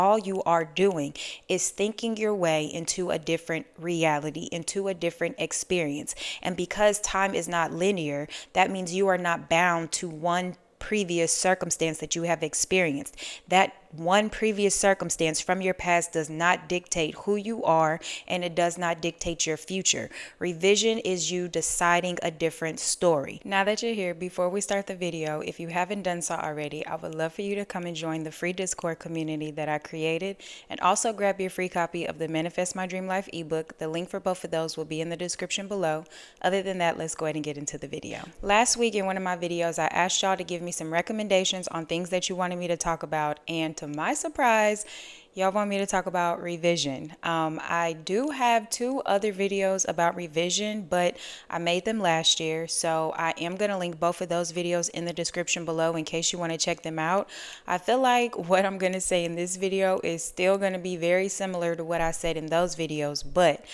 All you are doing is thinking your way into a different reality, into a different experience. And because time is not linear, that means you are not bound to one previous circumstance that you have experienced. That one previous circumstance from your past does not dictate who you are, and it does not dictate your future. Revision is you deciding a different story. Now that you're here, before we start the video, if you haven't done so already, I would love for you to come and join the free Discord community that I created, and also grab your free copy of the Manifest My Dream Life ebook. The link for both of those will be in the description below. Other than that, let's go ahead and get into the video. Last week in one of my videos, I asked y'all to give me some recommendations on things that you wanted me to talk about, and to my surprise, y'all want me to talk about revision. I do have 2 other videos about revision, but I made them last year, so I am going to link both of those videos in the description below in case you want to check them out. I feel like what I'm going to say in this video is still going to be very similar to what I said in those videos, but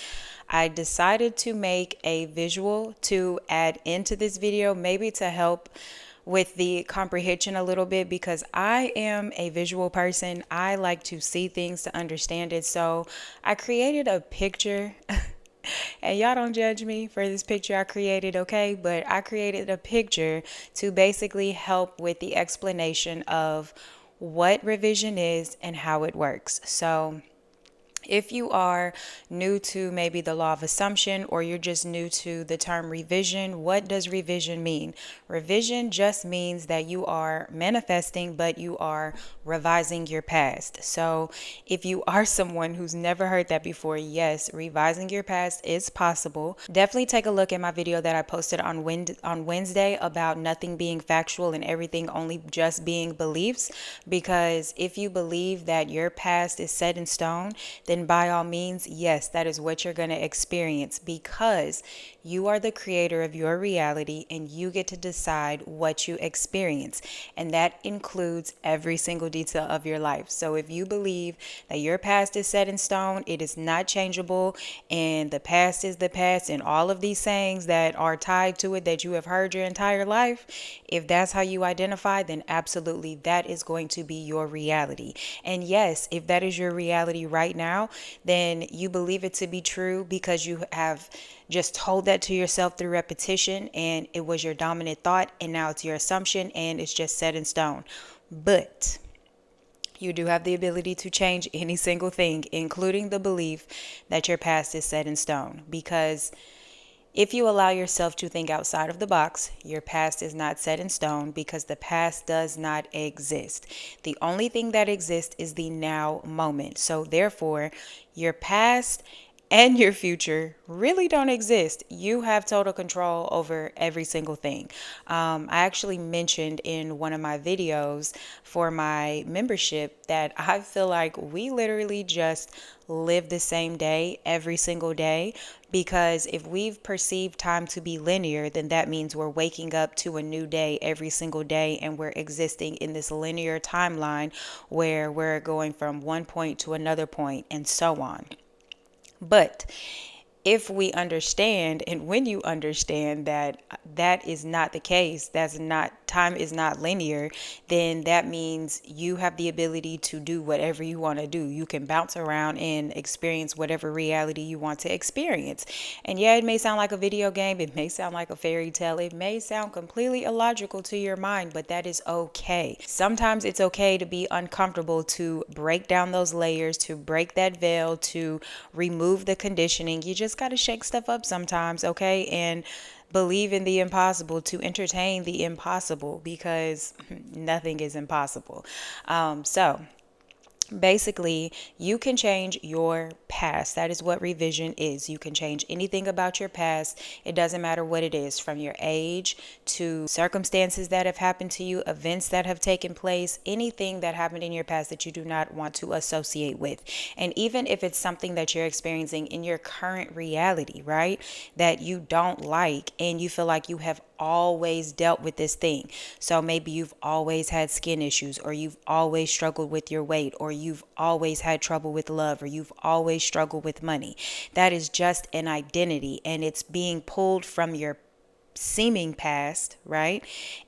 I decided to make a visual to add into this video, maybe to help with the comprehension a little bit, because I am a visual person. I like to see things to understand it. So I created a picture and y'all don't judge me for this picture I created, okay? But I created a picture to basically help with the explanation of what revision is and how it works. So if you are new to maybe the law of assumption, or you're just new to the term revision, what does revision mean? Revision just means that you are manifesting, but you are revising your past. So if you are someone who's never heard that before, yes, revising your past is possible. Definitely take a look at my video that I posted on Wednesday about nothing being factual and everything only just being beliefs, because if you believe that your past is set in stone, then by all means, yes, that is what you're going to experience, because you are the creator of your reality and you get to decide what you experience. And that includes every single detail of your life. So if you believe that your past is set in stone, it is not changeable, and the past is the past, and all of these sayings that are tied to it that you have heard your entire life, if that's how you identify, then absolutely that is going to be your reality. And yes, if that is your reality right now, then you believe it to be true because you have just told that to yourself through repetition, and it was your dominant thought, and now it's your assumption and it's just set in stone. But you do have the ability to change any single thing, including the belief that your past is set in stone, because if you allow yourself to think outside of the box, your past is not set in stone, because the past does not exist. The only thing that exists is the now moment. So therefore, your past and your future really don't exist. You have total control over every single thing. I actually mentioned in one of my videos for my membership that I feel like we literally just live the same day every single day, because if we've perceived time to be linear, then that means we're waking up to a new day every single day, and we're existing in this linear timeline where we're going from one point to another point and so on. But if we understand, and when you understand that that is not the case, time is not linear, then that means you have the ability to do whatever you want to do. You can bounce around and experience whatever reality you want to experience. And yeah, it may sound like a video game, it may sound like a fairy tale, it may sound completely illogical to your mind, but that is okay. Sometimes it's okay to be uncomfortable, to break down those layers, to break that veil, to remove the conditioning. You just got to shake stuff up sometimes, okay? And believe in the impossible, to entertain the impossible, because nothing is impossible. So basically, you can change your past. That is what revision is. You can change anything about your past. It doesn't matter what it is, from your age to circumstances that have happened to you, events that have taken place, anything that happened in your past that you do not want to associate with. And even if it's something that you're experiencing in your current reality, right, that you don't like, and you feel like you have always dealt with this thing. So maybe you've always had skin issues, or you've always struggled with your weight, or you've always had trouble with love, or you've always struggled with money. That is just an identity, and it's being pulled from your seeming past, right?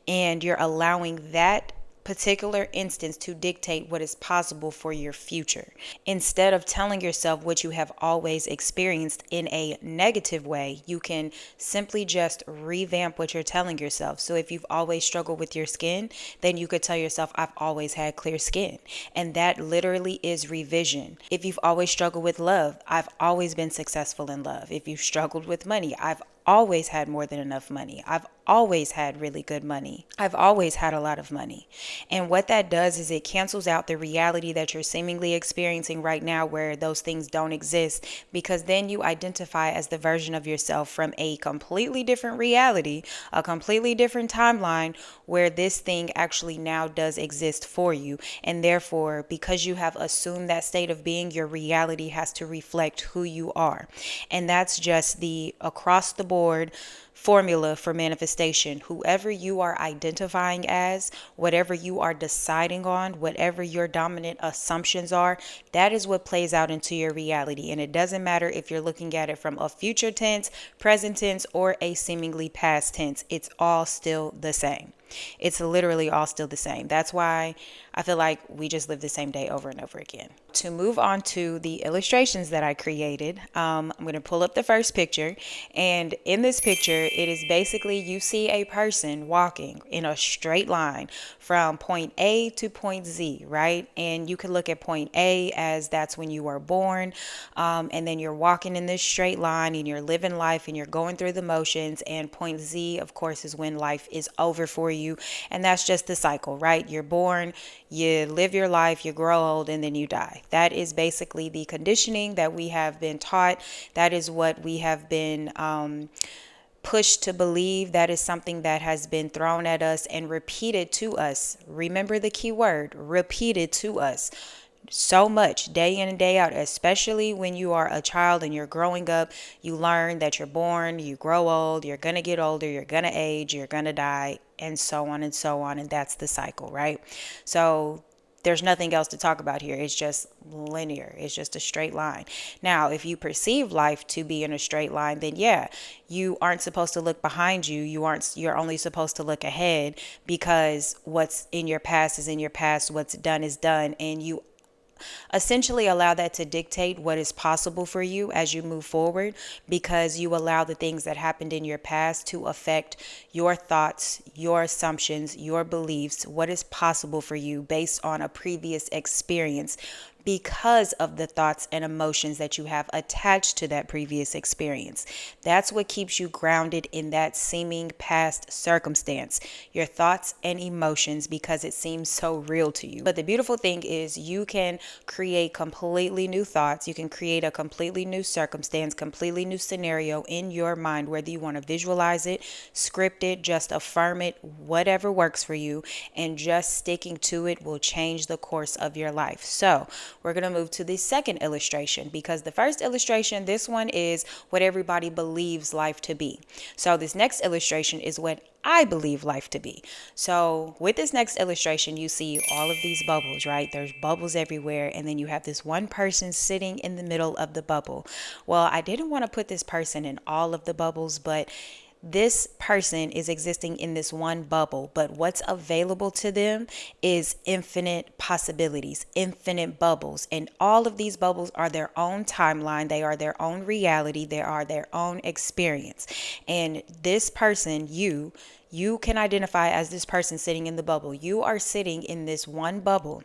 And you're allowing that particular instance to dictate what is possible for your future. Instead of telling yourself what you have always experienced in a negative way, you can simply just revamp what you're telling yourself. So if you've always struggled with your skin, then you could tell yourself, I've always had clear skin. And that literally is revision. If you've always struggled with love, I've always been successful in love. If you've struggled with money, I've always had more than enough money. I've always had really good money. I've always had a lot of money. And what that does is it cancels out the reality that you're seemingly experiencing right now where those things don't exist, because then you identify as the version of yourself from a completely different reality, a completely different timeline where this thing actually now does exist for you. And therefore, because you have assumed that state of being, your reality has to reflect who you are. And that's just the across the board formula for manifestation. Whoever you are identifying as, whatever you are deciding on, whatever your dominant assumptions are, that is what plays out into your reality. And it doesn't matter if you're looking at it from a future tense, present tense, or a seemingly past tense. It's all still the same. It's literally all still the same. That's why I feel like we just live the same day over and over again. To move on to the illustrations that I created, I'm going to pull up the first picture. And in this picture, it is basically you see a person walking in a straight line from point A to point Z, right? And you can look at point A as that's when you were born. And then you're walking in this straight line and you're living life and you're going through the motions. And point Z, of course, is when life is over for you. And that's just the cycle, right? You're born, you live your life, you grow old, and then you die. That is basically the conditioning that we have been taught. That is what we have been pushed to believe. That is something that has been thrown at us and repeated to us. Remember the key word, repeated to us. So much day in and day out, especially when you are a child and you're growing up. You learn that you're born, you grow old, you're going to get older, you're going to age, you're going to die, and so on and so on. And that's the cycle, right? So there's nothing else to talk about here. It's just linear. It's just a straight line. Now, if you perceive life to be in a straight line, then yeah, you aren't supposed to look behind you. You're only supposed to look ahead, because what's in your past is in your past. What's done is done. And you essentially allow that to dictate what is possible for you as you move forward, because you allow the things that happened in your past to affect your thoughts, your assumptions, your beliefs, what is possible for you based on a previous experience, because of the thoughts and emotions that you have attached to that previous experience. That's what keeps you grounded in that seeming past circumstance, your thoughts and emotions, because it seems so real to you. But the beautiful thing is you can create completely new thoughts. You can create a completely new circumstance, completely new scenario in your mind, whether you want to visualize it, script it, just affirm it, whatever works for you. And just sticking to it will change the course of your life. So we're going to move to the second illustration, because the first illustration, this one is what everybody believes life to be. So this next illustration is what I believe life to be. So with this next illustration, you see all of these bubbles, right? There's bubbles everywhere. And then you have this one person sitting in the middle of the bubble. Well, I didn't want to put this person in all of the bubbles, but this person is existing in this one bubble, but what's available to them is infinite possibilities, infinite bubbles. And all of these bubbles are their own timeline. They are their own reality. They are their own experience. And this person, you can identify as this person sitting in the bubble. You are sitting in this one bubble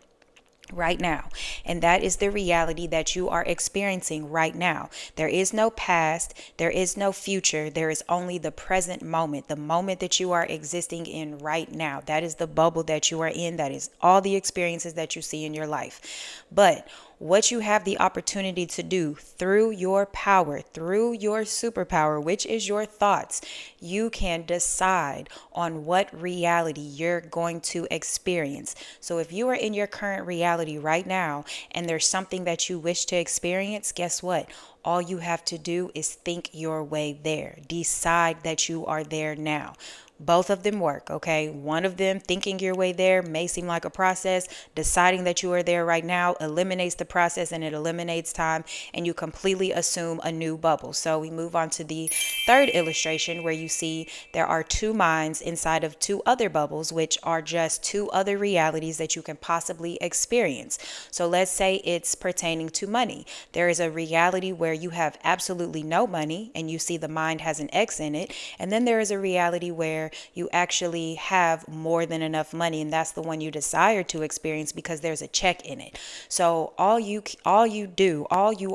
right now, and that is the reality that you are experiencing right now. There is no past, there is no future, there is only the present moment, the moment that you are existing in right now. That is the bubble that you are in. That is all the experiences that you see in your life. But what you have the opportunity to do through your power, through your superpower, which is your thoughts, you can decide on what reality you're going to experience. So if you are in your current reality right now and there's something that you wish to experience, guess what? All you have to do is think your way there. Decide that you are there now. Both of them work, okay? One of them, thinking your way there, may seem like a process. Deciding that you are there right now eliminates the process and it eliminates time, and you completely assume a new bubble. So we move on to the third illustration where you see there are two minds inside of two other bubbles, which are just two other realities that you can possibly experience. So let's say it's pertaining to money. There is a reality where you have absolutely no money and you see the mind has an X in it. And then there is a reality where you actually have more than enough money, and that's the one you desire to experience because there's a check in it. So all you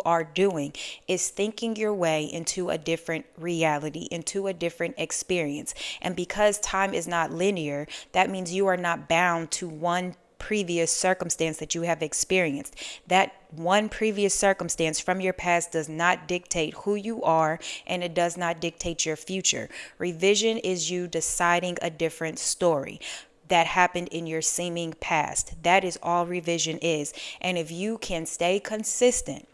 are doing is thinking your way into a different reality, into a different experience. And because time is not linear, that means you are not bound to one previous circumstance that you have experienced. That one previous circumstance from your past does not dictate who you are, and it does not dictate your future. Revision is you deciding a different story that happened in your seeming past. That is all revision is. And if you can stay consistent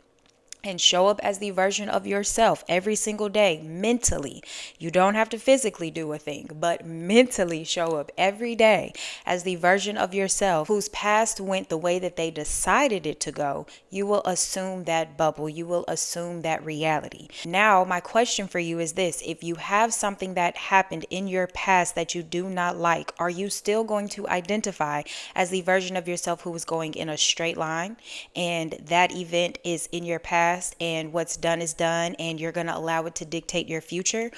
and show up as the version of yourself every single day mentally. You don't have to physically do a thing, but mentally show up every day as the version of yourself whose past went the way that they decided it to go. You will assume that bubble. You will assume that reality. Now, my question for you is this. If you have something that happened in your past that you do not like, are you still going to identify as the version of yourself who was going in a straight line, and that event is in your past and what's done is done and you're going to allow it to dictate your future?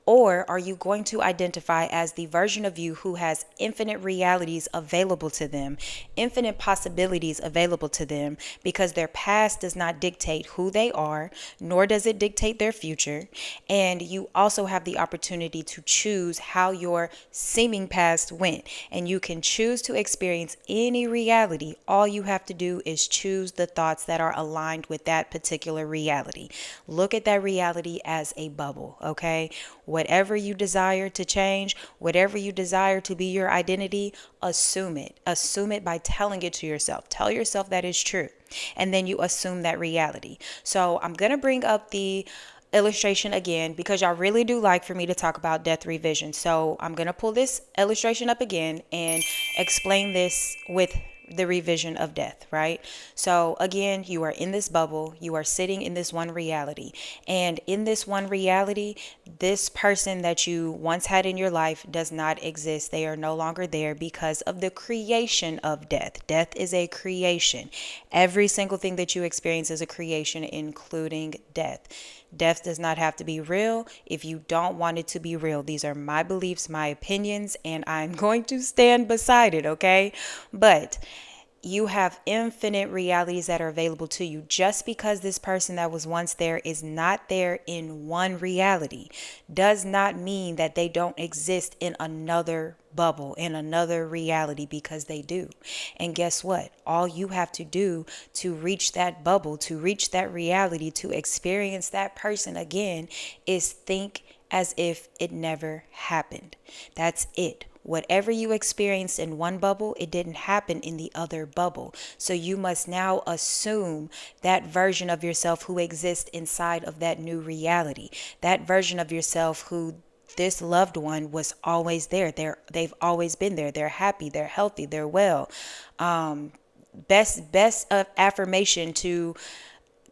Or are you going to identify as the version of you who has infinite realities available to them, infinite possibilities available to them, because their past does not dictate who they are, nor does it dictate their future. And you also have the opportunity to choose how your seeming past went. And you can choose to experience any reality. All you have to do is choose the thoughts that are aligned with that particular reality. Look at that reality as a bubble, okay? Whatever you desire to change, whatever you desire to be your identity, assume it. Assume it by telling it to yourself. Tell yourself that is true. And then you assume that reality. So I'm going to bring up the illustration again because y'all really do like for me to talk about death revision. So I'm going to pull this illustration up again and explain this with the revision of death, right? So again, you are in this bubble, you are sitting in this one reality. And in this one reality, this person that you once had in your life does not exist. They are no longer there because of the creation of death. Death is a creation. Every single thing that you experience is a creation, including death. Death does not have to be real if you don't want it to be real. These are my beliefs, my opinions, and I'm going to stand beside it, okay? But you have infinite realities that are available to you. Just because this person that was once there is not there in one reality does not mean that they don't exist in another bubble, in another reality, because they do. And guess what? All you have to do to reach that bubble, to reach that reality, to experience that person again, is think as if it never happened. That's it. Whatever you experienced in one bubble, it didn't happen in the other bubble. So you must now assume that version of yourself who exists inside of that new reality. That version of yourself who this loved one was always there. They've always been there. They're happy, they're healthy, they're well. Best affirmation to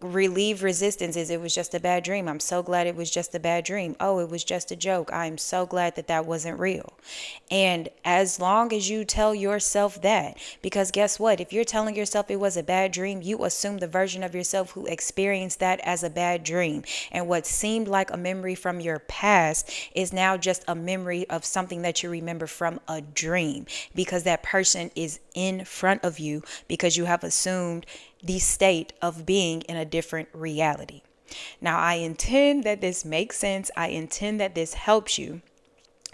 relieve resistance is it was just a bad dream. I'm so glad it was just a bad dream. Oh, it was just a joke. I'm so glad that that wasn't real. And as long as you tell yourself that, because guess what? If you're telling yourself it was a bad dream, you assume the version of yourself who experienced that as a bad dream. And what seemed like a memory from your past is now just a memory of something that you remember from a dream, because that person is in front of you, because you have assumed the state of being in a different reality. Now, I intend that this makes sense. I intend that this helps you.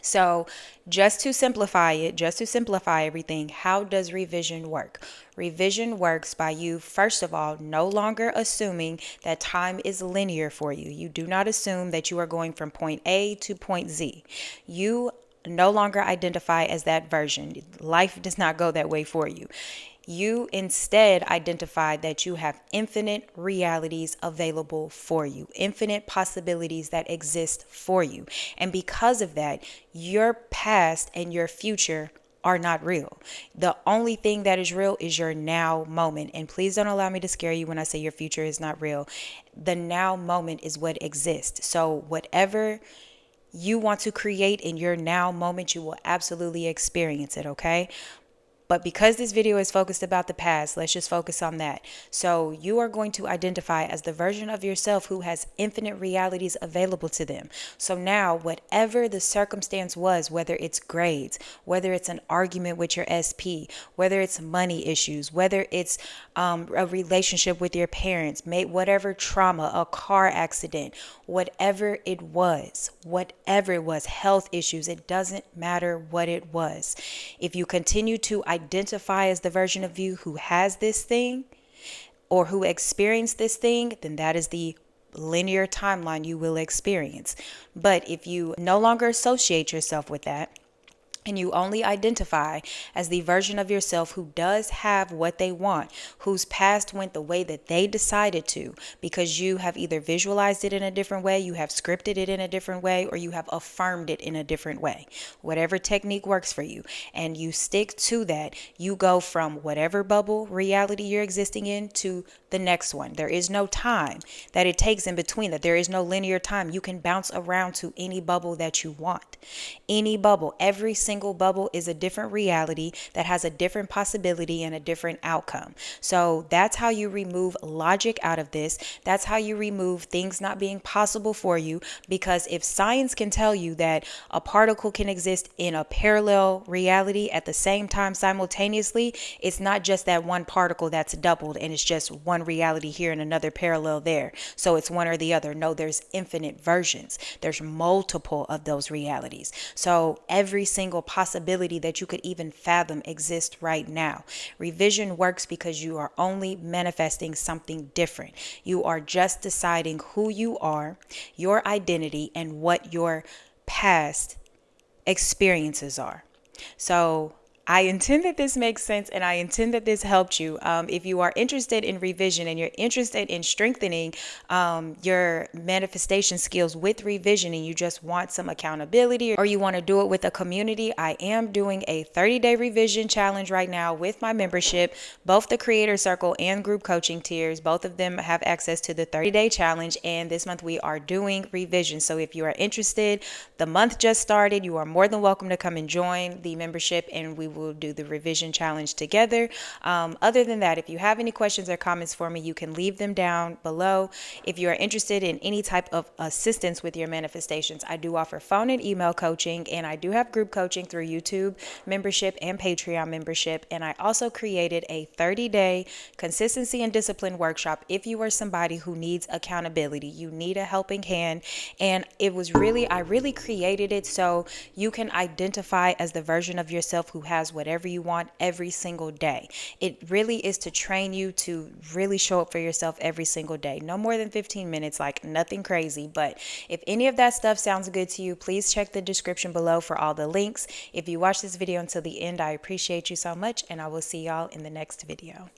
So just to simplify everything, how does revision work? Revision works by you, first of all, no longer assuming that time is linear for you. You do not assume that you are going from point A to point Z. You no longer identify as that version. Life does not go that way for you. You instead identified that you have infinite realities available for you, infinite possibilities that exist for you. And because of that, your past and your future are not real. The only thing that is real is your now moment. And please don't allow me to scare you when I say your future is not real. The now moment is what exists. So whatever you want to create in your now moment, you will absolutely experience it, okay? But because this video is focused about the past, let's just focus on that. So you are going to identify as the version of yourself who has infinite realities available to them. So now, whatever the circumstance was, whether it's grades, whether it's an argument with your SP, whether it's money issues, whether it's a relationship with your parents, whatever trauma, a car accident, whatever it was, health issues, it doesn't matter what it was. If you continue to identify as the version of you who has this thing or who experienced this thing, then that is the linear timeline you will experience. But if you no longer associate yourself with that, and you only identify as the version of yourself who does have what they want, whose past went the way that they decided to, because you have either visualized it in a different way, you have scripted it in a different way, or you have affirmed it in a different way. Whatever technique works for you, and you stick to that, you go from whatever bubble reality you're existing in to the next one. There is no time that it takes in between that. There is no linear time. You can bounce around to any bubble that you want. Any bubble, every single bubble is a different reality that has a different possibility and a different outcome. So that's how you remove logic out of this. That's how you remove things not being possible for you. Because if science can tell you that a particle can exist in a parallel reality at the same time simultaneously, it's not just that one particle that's doubled and it's just one reality here and another parallel there. So it's one or the other. No, there's infinite versions. There's multiple of those realities. So every single possibility that you could even fathom exists right now. Revision works because you are only manifesting something different. You are just deciding who you are, your identity, and what your past experiences are. So I intend that this makes sense, and I intend that this helped you. If you are interested in revision and you're interested in strengthening your manifestation skills with revision, and you just want some accountability or you want to do it with a community, I am doing a 30-day revision challenge right now with my membership. Both the Creator Circle and group coaching tiers, both of them have access to the 30-day challenge, and this month we are doing revision. So if you are interested, the month just started, you are more than welcome to come and join the membership, and we will do the revision challenge together. Other than that, if you have any questions or comments for me, you can leave them down below. If you are interested in any type of assistance with your manifestations, I do offer phone and email coaching, and I do have group coaching through YouTube membership and Patreon membership. And I also created a 30-day consistency and discipline workshop if you are somebody who needs accountability, you need a helping hand. And I really created it so you can identify as the version of yourself who has whatever you want every single day. It really is to train you to really show up for yourself every single day. No more than 15 minutes, like nothing crazy. But if any of that stuff sounds good to you, please check the description below for all the links. If you watch this video until the end, I appreciate you so much, and I will see y'all in the next video.